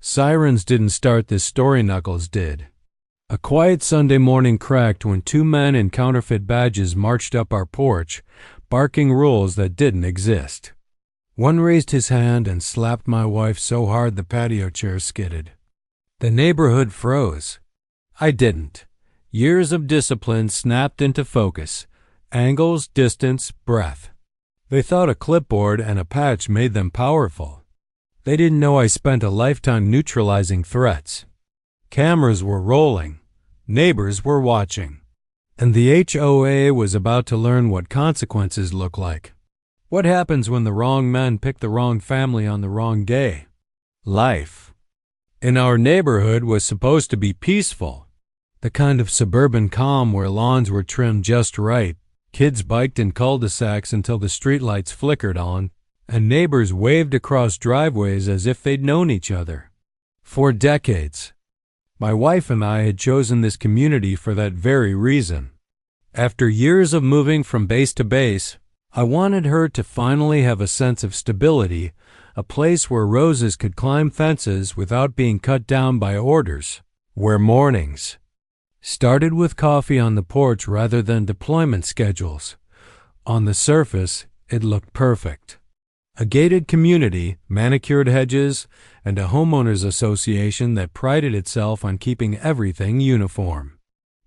Sirens didn't start this story, Knuckles did. A quiet Sunday morning cracked when two men in counterfeit badges marched up our porch, barking rules that didn't exist. One raised his hand and slapped my wife so hard the patio chair skidded. The neighborhood froze. I didn't. Years of discipline snapped into focus. Angles, distance, breath. They thought a clipboard and a patch made them powerful. They didn't know I spent a lifetime neutralizing threats. Cameras were rolling. Neighbors were watching. And the HOA was about to learn what consequences look like. What happens when the wrong men pick the wrong family on the wrong day? Life. In our neighborhood was supposed to be peaceful. The kind of suburban calm where lawns were trimmed just right, kids biked in cul-de-sacs until the streetlights flickered on, and neighbors waved across driveways as if they'd known each other. For decades. My wife and I had chosen this community for that very reason. After years of moving from base to base, I wanted her to finally have a sense of stability, a place where roses could climb fences without being cut down by orders, where mornings started with coffee on the porch rather than deployment schedules. On the surface, it looked perfect. A gated community, manicured hedges, and a homeowners association that prided itself on keeping everything uniform.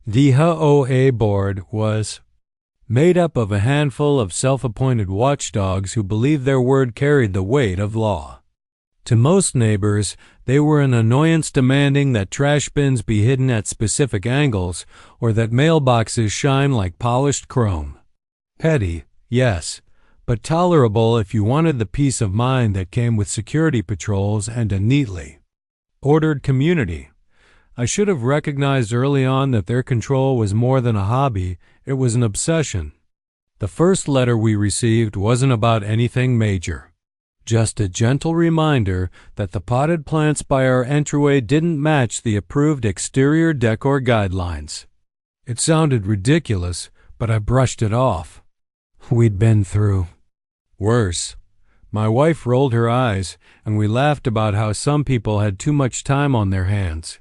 The HOA board was made up of a handful of self-appointed watchdogs who believed their word carried the weight of law. To most neighbors, they were an annoyance demanding that trash bins be hidden at specific angles or that mailboxes shine like polished chrome. Petty, yes, but tolerable if you wanted the peace of mind that came with security patrols and a neatly ordered community. I should have recognized early on that their control was more than a hobby, it was an obsession. The first letter we received wasn't about anything major. Just a gentle reminder that the potted plants by our entryway didn't match the approved exterior decor guidelines. It sounded ridiculous, but I brushed it off. We'd been through worse. My wife rolled her eyes, and we laughed about how some people had too much time on their hands.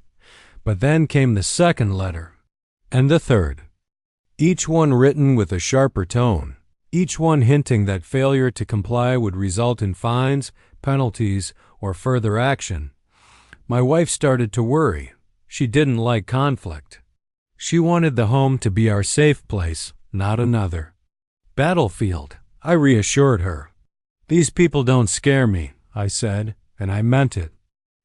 But then came the second letter, and the third. Each one written with a sharper tone. Each one hinting that failure to comply would result in fines, penalties, or further action. My wife started to worry. She didn't like conflict. She wanted the home to be our safe place, not another battlefield. I reassured her. These people don't scare me, I said, and I meant it.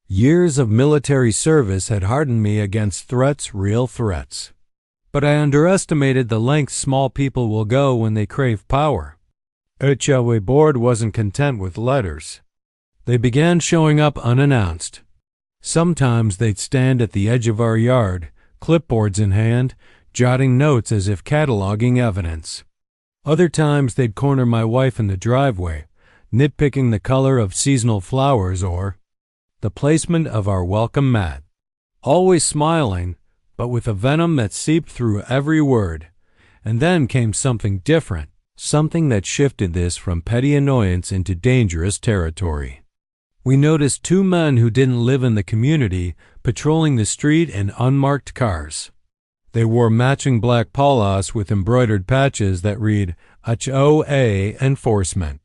Years of military service had hardened me against threats, real threats. But I underestimated the lengths small people will go when they crave power. HOA board wasn't content with letters. They began showing up unannounced. Sometimes they'd stand at the edge of our yard, clipboards in hand, jotting notes as if cataloging evidence. Other times they'd corner my wife in the driveway, nitpicking the color of seasonal flowers or the placement of our welcome mat. Always smiling, but with a venom that seeped through every word. And then came something different, something that shifted this from petty annoyance into dangerous territory. We noticed two men who didn't live in the community patrolling the street in unmarked cars. They wore matching black polos with embroidered patches that read HOA Enforcement.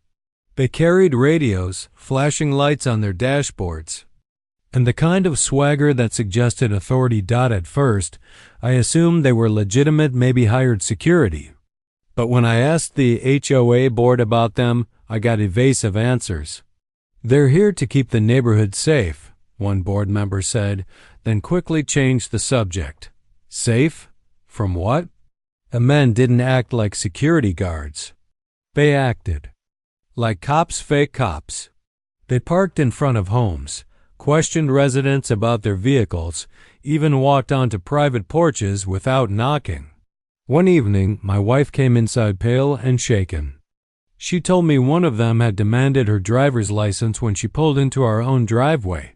They carried radios, flashing lights on their dashboards. And the kind of swagger that suggested authority. At first, I assumed they were legitimate, maybe hired security. But when I asked the HOA board about them, I got evasive answers. They're here to keep the neighborhood safe, one board member said, then quickly changed the subject. Safe? From what? The men didn't act like security guards. They acted like cops, fake cops. They parked in front of homes, questioned residents about their vehicles, even walked onto private porches without knocking. One evening, my wife came inside pale and shaken. She told me one of them had demanded her driver's license when she pulled into our own driveway.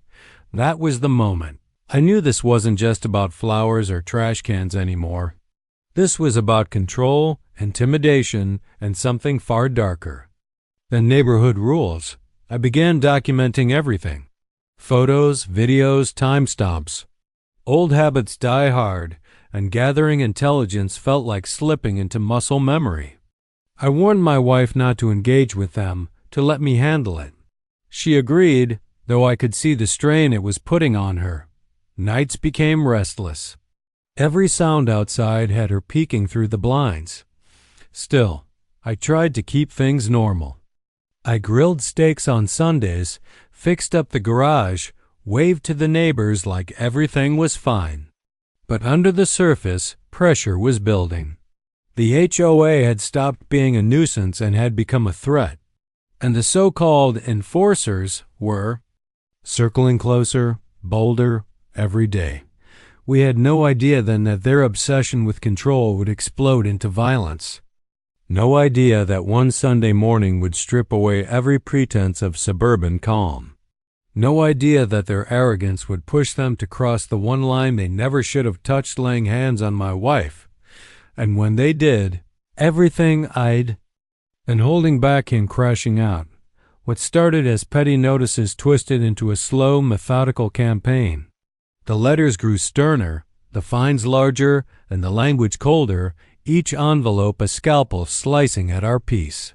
That was the moment. I knew this wasn't just about flowers or trash cans anymore. This was about control, intimidation, and something far darker. The neighborhood rules. I began documenting everything. Photos, videos, timestamps. Old habits die hard, and gathering intelligence felt like slipping into muscle memory. I warned my wife not to engage with them, to let me handle it. She agreed, though I could see the strain it was putting on her. Nights became restless. Every sound outside had her peeking through the blinds. Still, I tried to keep things normal. I grilled steaks on Sundays, fixed up the garage, waved to the neighbors like everything was fine. But under the surface, pressure was building. The HOA had stopped being a nuisance and had become a threat, and the so-called enforcers were circling closer, bolder, every day. We had no idea then that their obsession with control would explode into violence. No idea that one Sunday morning would strip away every pretense of suburban calm. No idea that their arrogance would push them to cross the one line they never should have touched, laying hands on my wife. And when they did, everything and holding back came crashing out. What started as petty notices twisted into a slow, methodical campaign. The letters grew sterner, the fines larger, and the language colder, each envelope a scalpel slicing at our peace.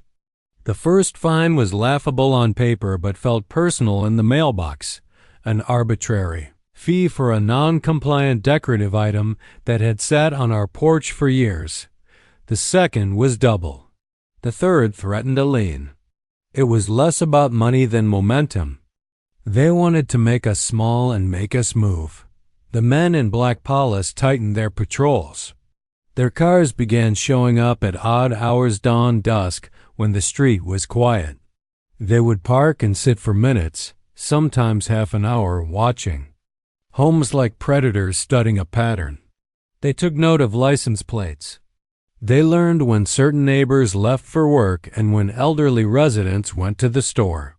The first fine was laughable on paper but felt personal in the mailbox, an arbitrary fee for a non-compliant decorative item that had sat on our porch for years. The second was double. The third threatened a lien. It was less about money than momentum. They wanted to make us small and make us move. The men in black polish tightened their patrols. Their cars began showing up at odd hours, dawn, dusk, when the street was quiet. They would park and sit for minutes, sometimes half an hour, watching. Homes like predators studying a pattern. They took note of license plates. They learned when certain neighbors left for work and when elderly residents went to the store.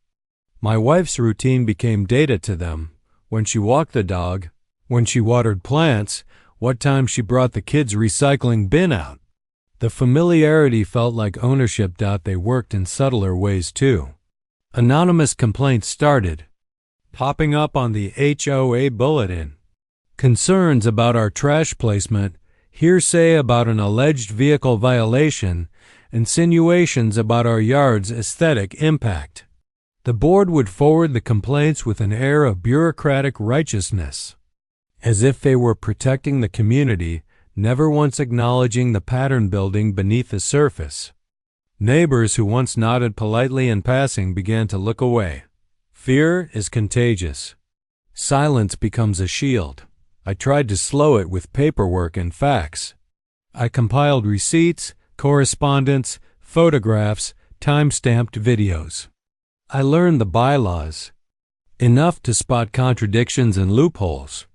My wife's routine became data to them. When she walked the dog, when she watered plants, what time she brought the kids' recycling bin out. The familiarity felt like ownership. They worked in subtler ways too. Anonymous complaints started popping up on the HOA bulletin. Concerns about our trash placement, hearsay about an alleged vehicle violation, insinuations about our yard's aesthetic impact. The board would forward the complaints with an air of bureaucratic righteousness, as if they were protecting the community, never once acknowledging the pattern building beneath the surface. Neighbors who once nodded politely in passing began to look away. Fear is contagious. Silence becomes a shield. I tried to slow it with paperwork and facts. I compiled receipts, correspondence, photographs, time-stamped videos. I learned the bylaws, enough to spot contradictions and loopholes.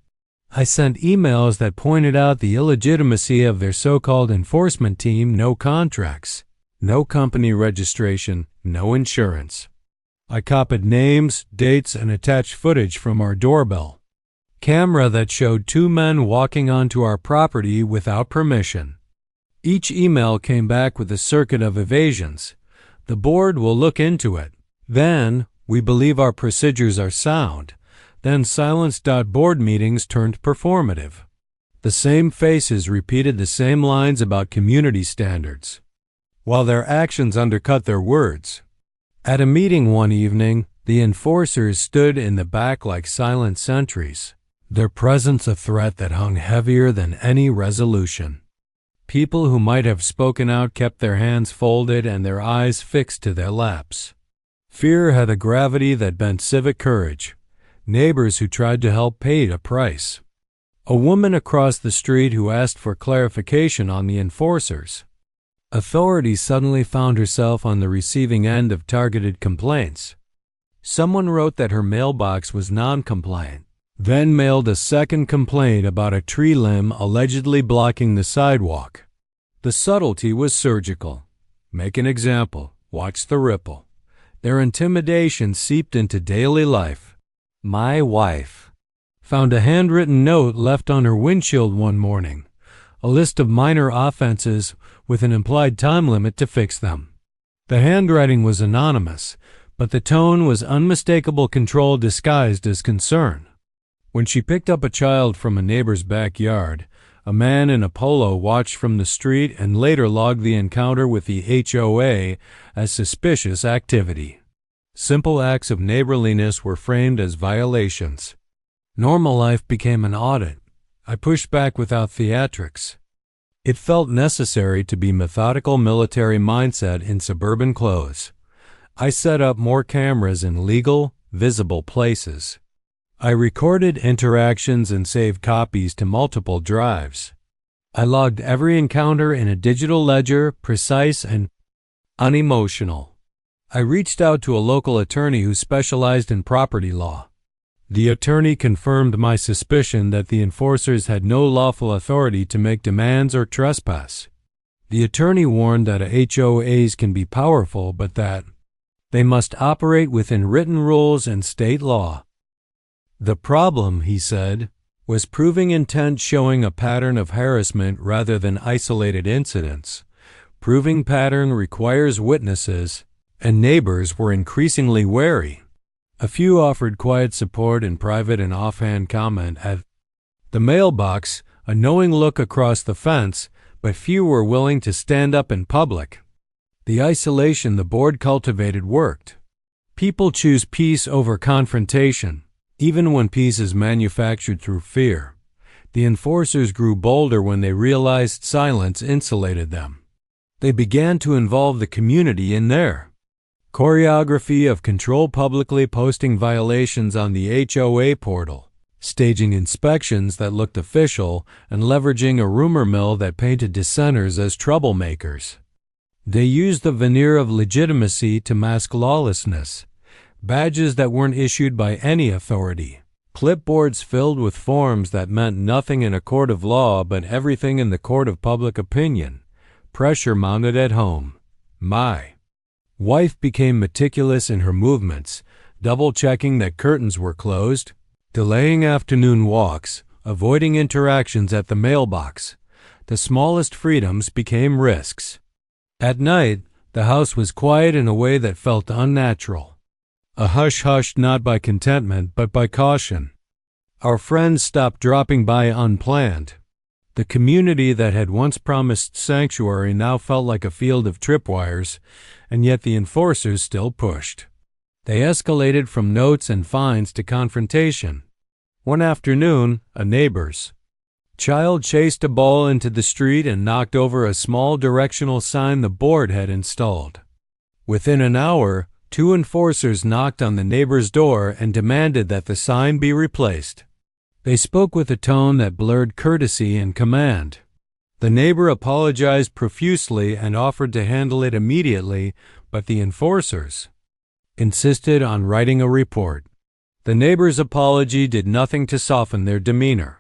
I sent emails that pointed out the illegitimacy of their so-called enforcement team. No contracts, no company registration, no insurance. I copied names, dates, and attached footage from our doorbell camera that showed two men walking onto our property without permission. Each email came back with a circuit of evasions. The board will look into it. Then, we believe our procedures are sound. Then silence. Board meetings turned performative. The same faces repeated the same lines about community standards, while their actions undercut their words. At a meeting one evening, the enforcers stood in the back like silent sentries, their presence a threat that hung heavier than any resolution. People who might have spoken out kept their hands folded and their eyes fixed to their laps. Fear had a gravity that bent civic courage. Neighbors who tried to help paid a price. A woman across the street who asked for clarification on the enforcers. Authority suddenly found herself on the receiving end of targeted complaints. Someone wrote that her mailbox was non-compliant, then mailed a second complaint about a tree limb allegedly blocking the sidewalk. The subtlety was surgical. Make an example, watch the ripple. Their intimidation seeped into daily life. My wife found a handwritten note left on her windshield one morning, a list of minor offenses with an implied time limit to fix them. The handwriting was anonymous, but the tone was unmistakable control disguised as concern. When she picked up a child from a neighbor's backyard, a man in a polo watched from the street and later logged the encounter with the HOA as suspicious activity. Simple acts of neighborliness were framed as violations. Normal life became an audit. I pushed back without theatrics. It felt necessary to be methodical military mindset in suburban clothes. I set up more cameras in legal, visible places. I recorded interactions and saved copies to multiple drives. I logged every encounter in a digital ledger, precise and unemotional. I reached out to a local attorney who specialized in property law. The attorney confirmed my suspicion that the enforcers had no lawful authority to make demands or trespass. The attorney warned that HOAs can be powerful, but that they must operate within written rules and state law. The problem, he said, was proving intent, showing a pattern of harassment rather than isolated incidents. Proving pattern requires witnesses, and neighbors were increasingly wary. A few offered quiet support in private and offhand comment at the mailbox, a knowing look across the fence, but few were willing to stand up in public. The isolation the board cultivated worked. People choose peace over confrontation. Even when peace is manufactured through fear, the enforcers grew bolder when they realized silence insulated them. They began to involve the community in their choreography of control, publicly posting violations on the HOA portal, staging inspections that looked official, and leveraging a rumor mill that painted dissenters as troublemakers. They used the veneer of legitimacy to mask lawlessness. Badges that weren't issued by any authority, clipboards filled with forms that meant nothing in a court of law but everything in the court of public opinion, pressure mounted at home. My wife became meticulous in her movements, double-checking that curtains were closed, delaying afternoon walks, avoiding interactions at the mailbox. The smallest freedoms became risks. At night, the house was quiet in a way that felt unnatural. A hush-hush not by contentment but by caution. Our friends stopped dropping by unplanned. The community that had once promised sanctuary now felt like a field of tripwires, and yet the enforcers still pushed. They escalated from notes and fines to confrontation. One afternoon, a neighbor's child chased a ball into the street and knocked over a small directional sign the board had installed. Within an hour, 2 enforcers knocked on the neighbor's door and demanded that the sign be replaced. They spoke with a tone that blurred courtesy and command. The neighbor apologized profusely and offered to handle it immediately, but the enforcers insisted on writing a report. The neighbor's apology did nothing to soften their demeanor.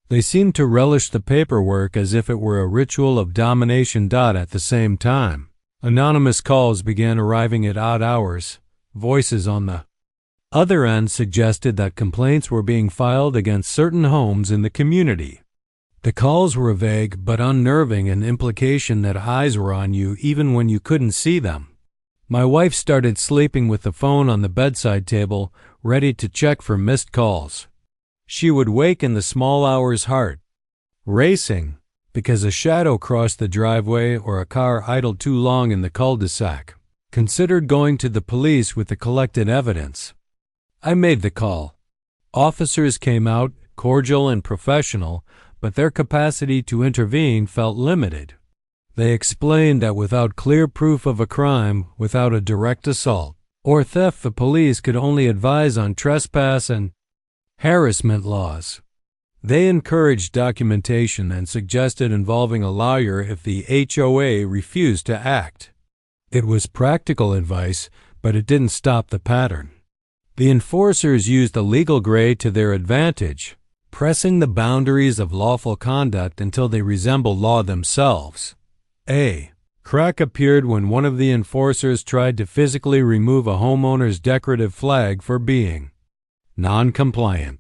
They seemed to relish the paperwork as if it were a ritual of domination. At the same time, anonymous calls began arriving at odd hours. Voices on the other end suggested that complaints were being filed against certain homes in the community. The calls were vague but unnerving, an implication that eyes were on you even when you couldn't see them. My wife started sleeping with the phone on the bedside table, ready to check for missed calls. She would wake in the small hours, heart racing, because a shadow crossed the driveway or a car idled too long in the cul-de-sac. Considered going to the police with the collected evidence. I made the call. Officers came out, cordial and professional, but their capacity to intervene felt limited. They explained that without clear proof of a crime, without a direct assault or theft, the police could only advise on trespass and harassment laws. They encouraged documentation and suggested involving a lawyer if the HOA refused to act. It was practical advice, but it didn't stop the pattern. The enforcers used the legal gray to their advantage, pressing the boundaries of lawful conduct until they resembled law themselves. A crack appeared when one of the enforcers tried to physically remove a homeowner's decorative flag for being non-compliant.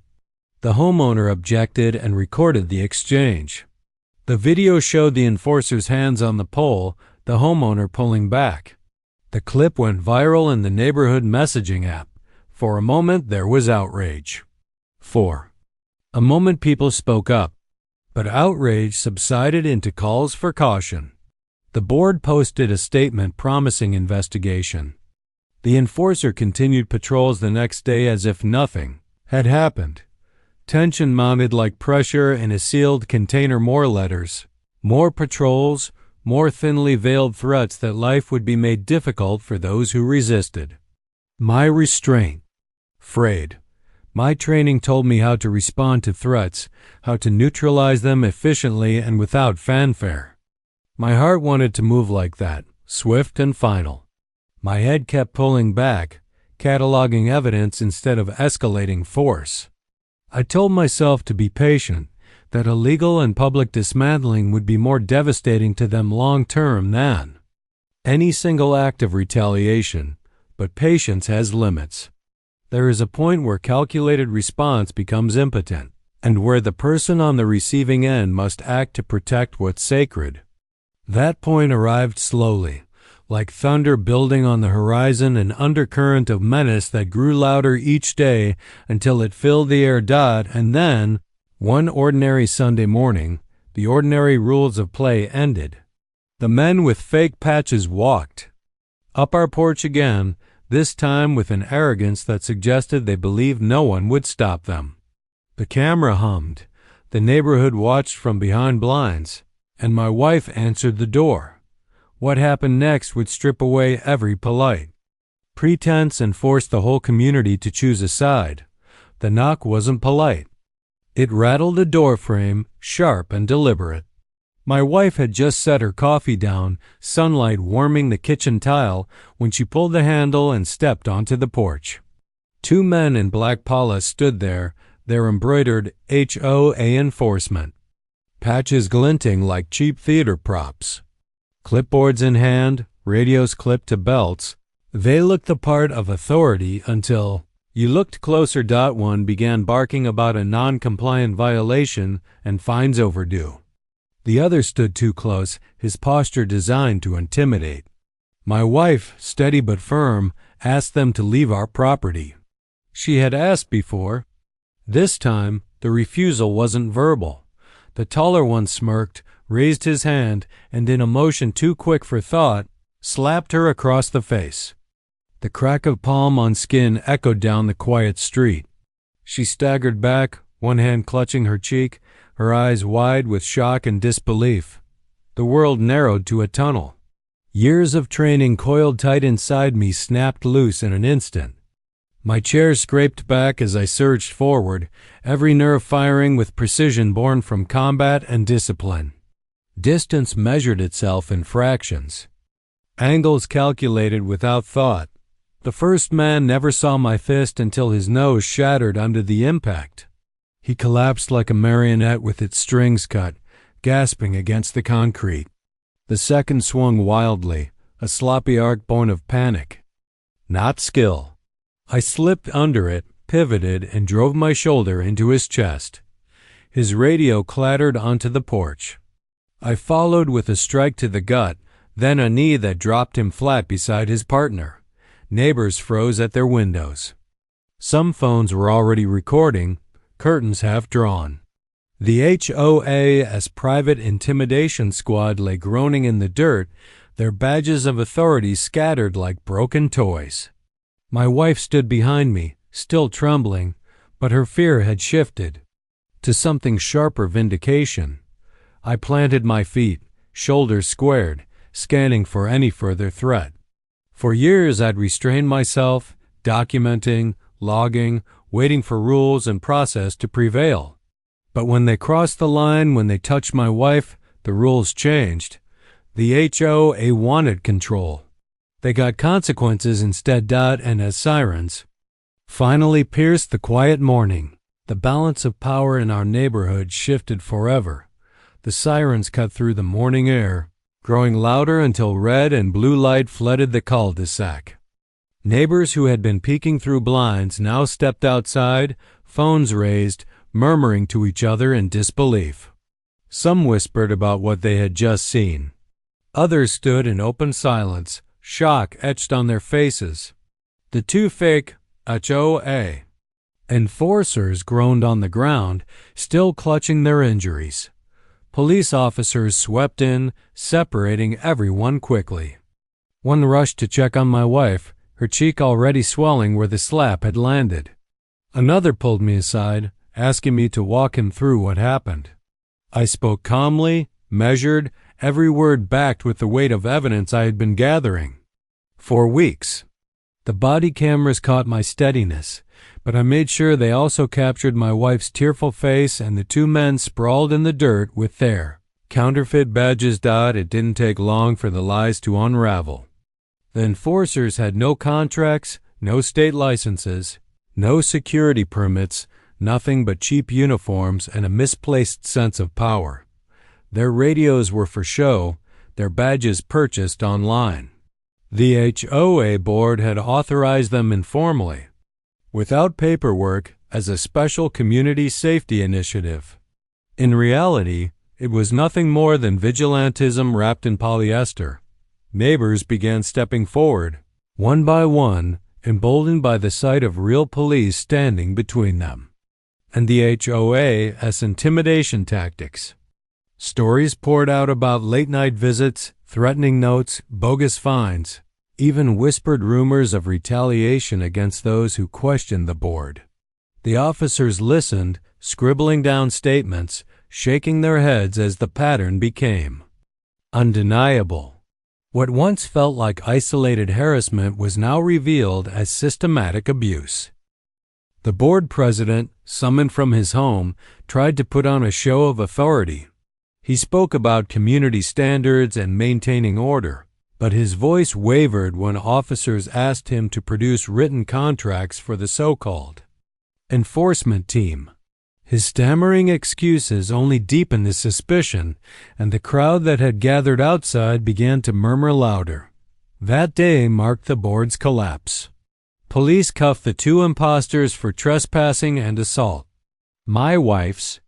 The homeowner objected and recorded the exchange. The video showed the enforcer's hands on the pole, the homeowner pulling back. The clip went viral in the neighborhood messaging app. For a moment, there was outrage. 4. A moment people spoke up, but outrage subsided into calls for caution. The board posted a statement promising investigation. The enforcer continued patrols the next day as if nothing had happened. Tension mounted like pressure in a sealed container. More letters, more patrols, more thinly veiled threats that life would be made difficult for those who resisted. My restraint. Frayed. My training told me how to respond to threats, how to neutralize them efficiently and without fanfare. My heart wanted to move like that, swift and final. My head kept pulling back, cataloging evidence instead of escalating force. I told myself to be patient, that illegal and public dismantling would be more devastating to them long-term than any single act of retaliation, but patience has limits. There is a point where calculated response becomes impotent, and where the person on the receiving end must act to protect what's sacred. That point arrived slowly, like thunder building on the horizon, an undercurrent of menace that grew louder each day until it filled the air. And then, one ordinary Sunday morning, the ordinary rules of play ended. The men with fake patches walked up our porch again, this time with an arrogance that suggested they believed no one would stop them. The camera hummed, the neighborhood watched from behind blinds, and my wife answered the door. What happened next would strip away every polite pretense and force the whole community to choose a side. The knock wasn't polite. It rattled a door frame, sharp and deliberate. My wife had just set her coffee down, sunlight warming the kitchen tile, when she pulled the handle and stepped onto the porch. 2 men in black polo stood there, their embroidered HOA enforcement patches glinting like cheap theater props. Clipboards in hand, radios clipped to belts, they looked the part of authority until you looked closer. One began barking about a non-compliant violation and fines overdue. The other stood too close, his posture designed to intimidate. My wife, steady but firm, asked them to leave our property. She had asked before. This time, the refusal wasn't verbal. The taller one smirked, raised his hand, and in a motion too quick for thought, slapped her across the face. The crack of palm on skin echoed down the quiet street. She staggered back, one hand clutching her cheek, her eyes wide with shock and disbelief. The world narrowed to a tunnel. Years of training coiled tight inside me snapped loose in an instant. My chair scraped back as I surged forward, every nerve firing with precision born from combat and discipline. Distance measured itself in fractions. Angles calculated without thought. The first man never saw my fist until his nose shattered under the impact. He collapsed like a marionette with its strings cut, gasping against the concrete. The second swung wildly, a sloppy arc born of panic. Not skill. I slipped under it, pivoted, and drove my shoulder into his chest. His radio clattered onto the porch. I followed with a strike to the gut, then a knee that dropped him flat beside his partner. Neighbors froze at their windows. Some phones were already recording, curtains half drawn. The HOA's private intimidation squad lay groaning in the dirt, their badges of authority scattered like broken toys. My wife stood behind me, still trembling, but her fear had shifted to something sharper: vindication. I planted my feet, shoulders squared, scanning for any further threat. For years I'd restrained myself, documenting, logging, waiting for rules and process to prevail. But when they crossed the line, when they touched my wife, the rules changed. The HOA wanted control. They got consequences instead. And as sirens finally pierced the quiet morning, the balance of power in our neighborhood shifted forever. The sirens cut through the morning air, growing louder until red and blue light flooded the cul-de-sac. Neighbors who had been peeking through blinds now stepped outside, phones raised, murmuring to each other in disbelief. Some whispered about what they had just seen. Others stood in open silence, shock etched on their faces. The two fake HOA enforcers groaned on the ground, still clutching their injuries. Police officers swept in, separating everyone quickly. One rushed to check on my wife, her cheek already swelling where the slap had landed. Another pulled me aside, asking me to walk him through what happened. I spoke calmly, measured, every word backed with the weight of evidence I had been gathering. For weeks. The body cameras caught my steadiness, but I made sure they also captured my wife's tearful face and the two men sprawled in the dirt with their counterfeit badges. It didn't take long for the lies to unravel. The enforcers had no contracts, no state licenses, no security permits, nothing but cheap uniforms and a misplaced sense of power. Their radios were for show, their badges purchased online. The HOA board had authorized them informally, without paperwork, as a special community safety initiative. In reality, it was nothing more than vigilantism wrapped in polyester. Neighbors began stepping forward, one by one, emboldened by the sight of real police standing between them and the HOA as intimidation tactics. Stories poured out about late-night visits, threatening notes, bogus fines, even whispered rumors of retaliation against those who questioned the board. The officers listened, scribbling down statements, shaking their heads as the pattern became undeniable. What once felt like isolated harassment was now revealed as systematic abuse. The board president, summoned from his home, tried to put on a show of authority. He spoke about community standards and maintaining order, but his voice wavered when officers asked him to produce written contracts for the so-called enforcement team. His stammering excuses only deepened the suspicion, and the crowd that had gathered outside began to murmur louder. That day marked the board's collapse. Police cuffed the two imposters for trespassing and assault. My wife's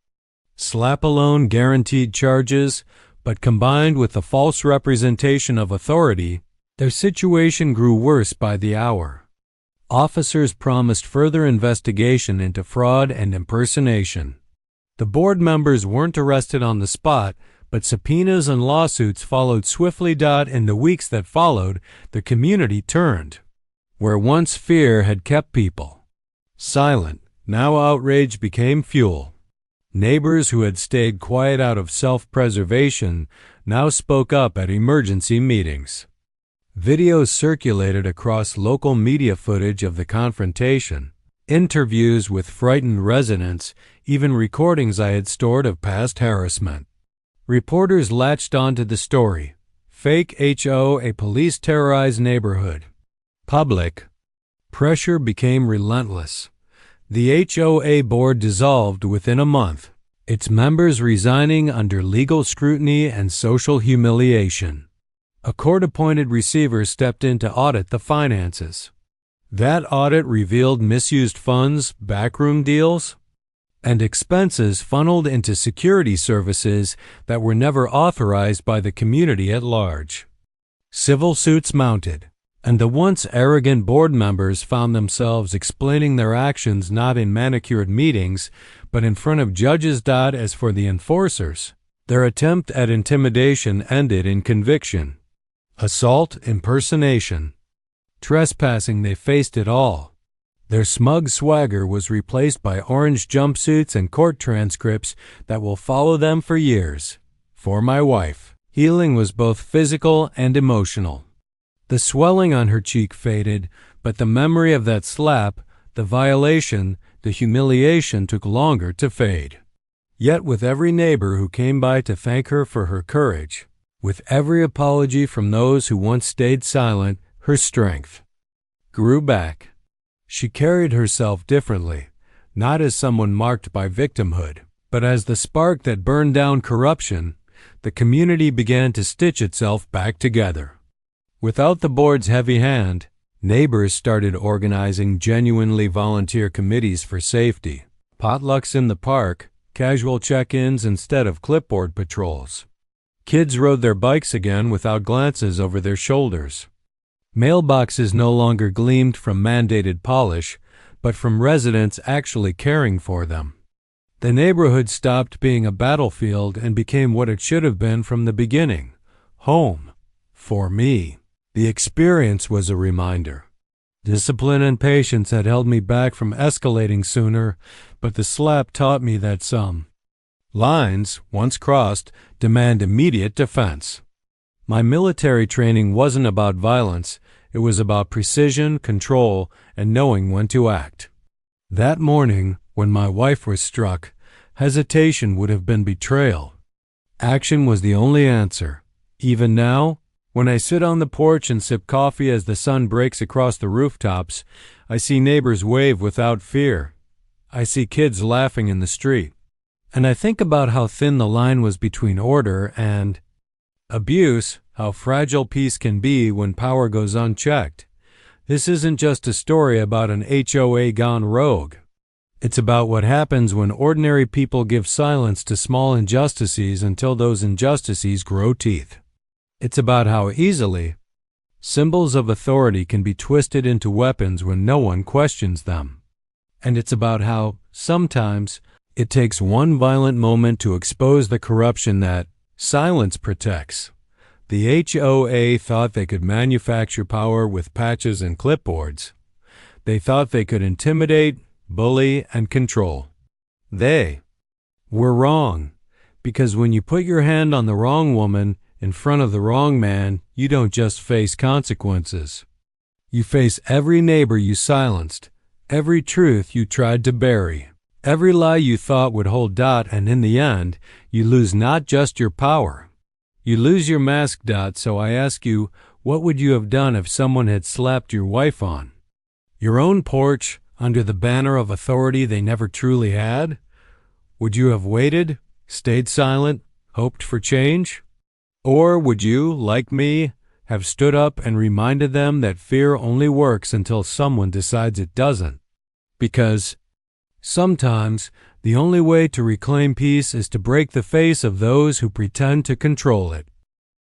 slap alone guaranteed charges, but combined with the false representation of authority, their situation grew worse by the hour. Officers promised further investigation into fraud and impersonation. The board members weren't arrested on the spot, but subpoenas and lawsuits followed swiftly. In the weeks that followed, the community turned. Where once fear had kept people silent, now outrage became fuel. Neighbors who had stayed quiet out of self-preservation now spoke up at emergency meetings. Videos circulated across local media footage of the confrontation, interviews with frightened residents, even recordings I had stored of past harassment. Reporters latched onto the story. Fake HO, a police-terrorized neighborhood. Public pressure became relentless. The HOA board dissolved within a month, its members resigning under legal scrutiny and social humiliation. A court-appointed receiver stepped in to audit the finances. That audit revealed misused funds, backroom deals, and expenses funneled into security services that were never authorized by the community at large. Civil suits mounted, and the once arrogant board members found themselves explaining their actions not in manicured meetings, but in front of judges. As for the enforcers, their attempt at intimidation ended in conviction. Assault, impersonation, trespassing, they faced it all. Their smug swagger was replaced by orange jumpsuits and court transcripts that will follow them for years. For my wife, healing was both physical and emotional. The swelling on her cheek faded, but the memory of that slap, the violation, the humiliation took longer to fade. Yet with every neighbor who came by to thank her for her courage, with every apology from those who once stayed silent, her strength grew back. She carried herself differently, not as someone marked by victimhood, but as the spark that burned down corruption. The community began to stitch itself back together. Without the board's heavy hand, neighbors started organizing genuinely volunteer committees for safety, potlucks in the park, casual check-ins instead of clipboard patrols. Kids rode their bikes again without glances over their shoulders. Mailboxes no longer gleamed from mandated polish, but from residents actually caring for them. The neighborhood stopped being a battlefield and became what it should have been from the beginning: home. For me, the experience was a reminder. Discipline and patience had held me back from escalating sooner, but the slap taught me that some lines, once crossed, demand immediate defense. My military training wasn't about violence, it was about precision, control, and knowing when to act. That morning, when my wife was struck, hesitation would have been betrayal. Action was the only answer. Even now, when I sit on the porch and sip coffee as the sun breaks across the rooftops, I see neighbors wave without fear. I see kids laughing in the street. And I think about how thin the line was between order and abuse, how fragile peace can be when power goes unchecked. This isn't just a story about an HOA gone rogue. It's about what happens when ordinary people give silence to small injustices until those injustices grow teeth. It's about how easily symbols of authority can be twisted into weapons when no one questions them. And it's about how, sometimes, it takes one violent moment to expose the corruption that silence protects. The HOA thought they could manufacture power with patches and clipboards. They thought they could intimidate, bully, and control. They were wrong, because when you put your hand on the wrong woman in front of the wrong man, you don't just face consequences. You face every neighbor you silenced, every truth you tried to bury, every lie you thought would hold Dot, and in the end, you lose not just your power. You lose your mask, Dot, so I ask you, what would you have done if someone had slapped your wife on your own porch under the banner of authority they never truly had? Would you have waited, stayed silent, hoped for change? Or would you, like me, have stood up and reminded them that fear only works until someone decides it doesn't? Because sometimes the only way to reclaim peace is to break the face of those who pretend to control it.